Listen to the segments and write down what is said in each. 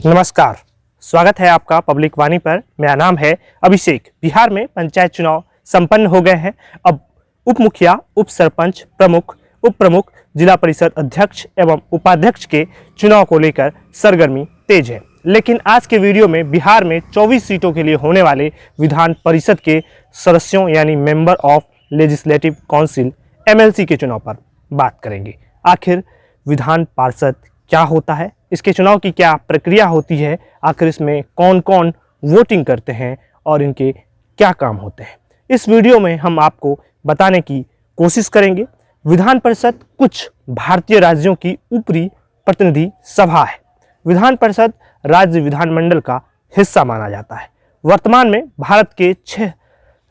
नमस्कार, स्वागत है आपका पब्लिक वाणी पर। मेरा नाम है अभिषेक। बिहार में पंचायत चुनाव संपन्न हो गए हैं। अब उप मुखिया, उप सरपंच, प्रमुख, उप प्रमुख, जिला परिषद अध्यक्ष एवं उपाध्यक्ष के चुनाव को लेकर सरगर्मी तेज है। लेकिन आज के वीडियो में बिहार में 24 सीटों के लिए होने वाले विधान परिषद के सदस्यों यानी member of legislative council MLC के चुनाव पर बात करेंगे। आखिर विधान पार्षद क्या होता है, इसके चुनाव की क्या प्रक्रिया होती है, आखिर इसमें कौन कौन वोटिंग करते हैं और इनके क्या काम होते हैं, इस वीडियो में हम आपको बताने की कोशिश करेंगे। विधान परिषद कुछ भारतीय राज्यों की ऊपरी प्रतिनिधि सभा है। विधान परिषद राज्य विधानमंडल का हिस्सा माना जाता है। वर्तमान में भारत के 6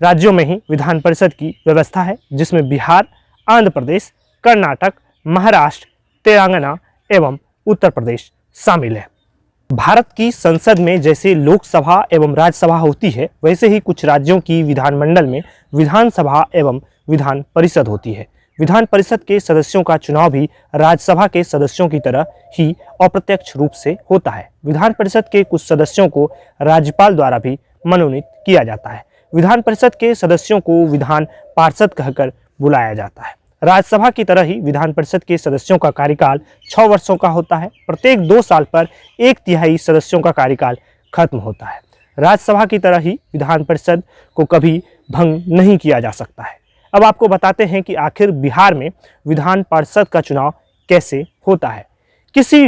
राज्यों में ही विधान परिषद की व्यवस्था है, जिसमें बिहार, आंध्र प्रदेश, कर्नाटक, महाराष्ट्र, तेलंगाना एवं उत्तर प्रदेश शामिल है। भारत की संसद में जैसे लोकसभा एवं राज्यसभा होती है, वैसे ही कुछ राज्यों की विधानमंडल में विधानसभा एवं विधान परिषद होती है। विधान परिषद के सदस्यों का चुनाव भी राज्यसभा के सदस्यों की तरह ही अप्रत्यक्ष रूप से होता है। विधान परिषद के कुछ सदस्यों को राज्यपाल द्वारा भी मनोनीत किया जाता है। विधान परिषद के सदस्यों को विधान पार्षद कहकर बुलाया जाता है। राज्यसभा की तरह ही विधान परिषद के सदस्यों का कार्यकाल 6 वर्षों का होता है। प्रत्येक 2 साल पर 1/3 सदस्यों का कार्यकाल खत्म होता है। राज्यसभा की तरह ही विधान परिषद को कभी भंग नहीं किया जा सकता है। अब आपको बताते हैं कि आखिर बिहार में विधान पार्षद का चुनाव कैसे होता है। किसी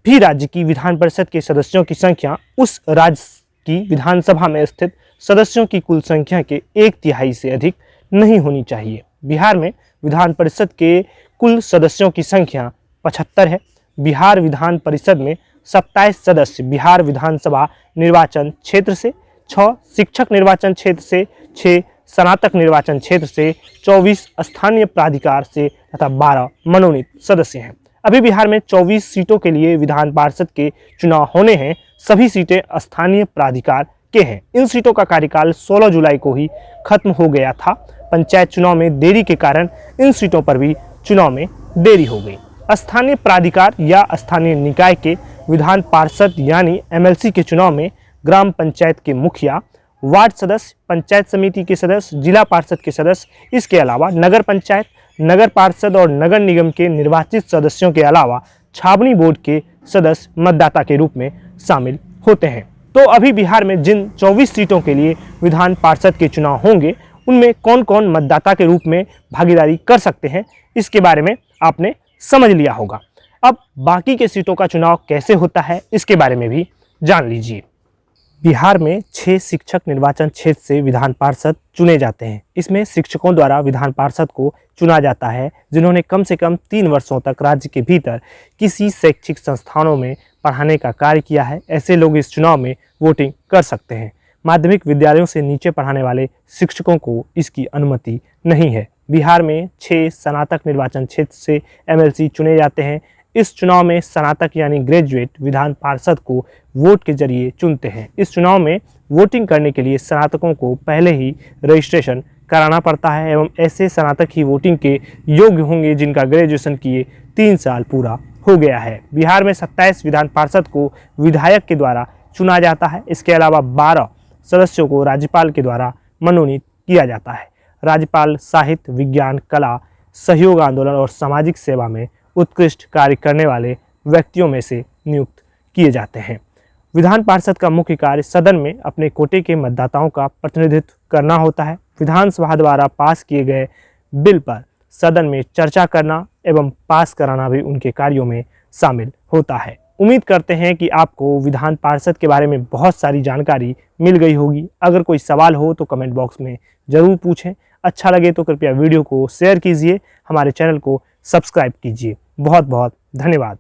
भी राज्य की विधान परिषद के सदस्यों की संख्या उस राज्य की विधानसभा में स्थित सदस्यों की कुल संख्या के 1/3 से अधिक नहीं होनी चाहिए। बिहार में विधान परिषद के कुल सदस्यों की संख्या 75 है। बिहार विधान परिषद में 27 सदस्य बिहार विधानसभा निर्वाचन क्षेत्र से, 6 शिक्षक निर्वाचन क्षेत्र से, 6 स्नातक निर्वाचन क्षेत्र से, 24 स्थानीय प्राधिकार से तथा 12 मनोनीत सदस्य हैं। अभी बिहार में 24 सीटों के लिए विधान पार्षद के चुनाव होने हैं। सभी सीटें स्थानीय प्राधिकार के हैं। इन सीटों का कार्यकाल 16 जुलाई को ही खत्म हो गया था। पंचायत चुनाव में देरी के कारण इन सीटों पर भी चुनाव में देरी हो गई। स्थानीय प्राधिकार या स्थानीय निकाय के विधान पार्षद यानी MLC के चुनाव में ग्राम पंचायत के मुखिया, वार्ड सदस्य, पंचायत समिति के सदस्य, जिला पार्षद के सदस्य, इसके अलावा नगर पंचायत, नगर पार्षद और नगर निगम के निर्वाचित सदस्यों के अलावा छावनी बोर्ड के सदस्य मतदाता के रूप में शामिल होते हैं। तो अभी बिहार में जिन 24 सीटों के लिए विधान पार्षद के चुनाव होंगे, उनमें कौन कौन मतदाता के रूप में भागीदारी कर सकते हैं, इसके बारे में आपने समझ लिया होगा। अब बाकी के सीटों का चुनाव कैसे होता है, इसके बारे में भी जान लीजिए। बिहार में 6 शिक्षक निर्वाचन क्षेत्र से विधान पार्षद चुने जाते हैं। इसमें शिक्षकों द्वारा विधान पार्षद को चुना जाता है, जिन्होंने कम से कम 3 वर्षों तक राज्य के भीतर किसी शैक्षिक संस्थानों में पढ़ाने का कार्य किया है। ऐसे लोग इस चुनाव में वोटिंग कर सकते हैं। माध्यमिक विद्यालयों से नीचे पढ़ाने वाले शिक्षकों को इसकी अनुमति नहीं है। बिहार में 6 स्नातक निर्वाचन क्षेत्र से MLC चुने जाते हैं। इस चुनाव में स्नातक यानी ग्रेजुएट विधान पार्षद को वोट के जरिए चुनते हैं। इस चुनाव में वोटिंग करने के लिए स्नातकों को पहले ही रजिस्ट्रेशन कराना पड़ता है एवं ऐसे स्नातक ही वोटिंग के योग्य होंगे जिनका ग्रेजुएशन किए 3 साल पूरा हो गया है। बिहार में 27 विधान पार्षद को विधायक के द्वारा चुना जाता है। इसके अलावा 12 सदस्यों को राज्यपाल के द्वारा मनोनीत किया जाता है। राज्यपाल साहित्य, विज्ञान, कला, सहयोग आंदोलन और सामाजिक सेवा में उत्कृष्ट कार्य करने वाले व्यक्तियों में से नियुक्त किए जाते हैं। विधान पार्षद का मुख्य कार्य सदन में अपने कोटे के मतदाताओं का प्रतिनिधित्व करना होता है। विधानसभा द्वारा पास किए गए बिल पर सदन में चर्चा करना एवं पास कराना भी उनके कार्यों में शामिल होता है। उम्मीद करते हैं कि आपको विधान पार्षद के बारे में बहुत सारी जानकारी मिल गई होगी। अगर कोई सवाल हो तो कमेंट बॉक्स में ज़रूर पूछें। अच्छा लगे तो कृपया वीडियो को शेयर कीजिए, हमारे चैनल को सब्सक्राइब कीजिए। बहुत बहुत धन्यवाद।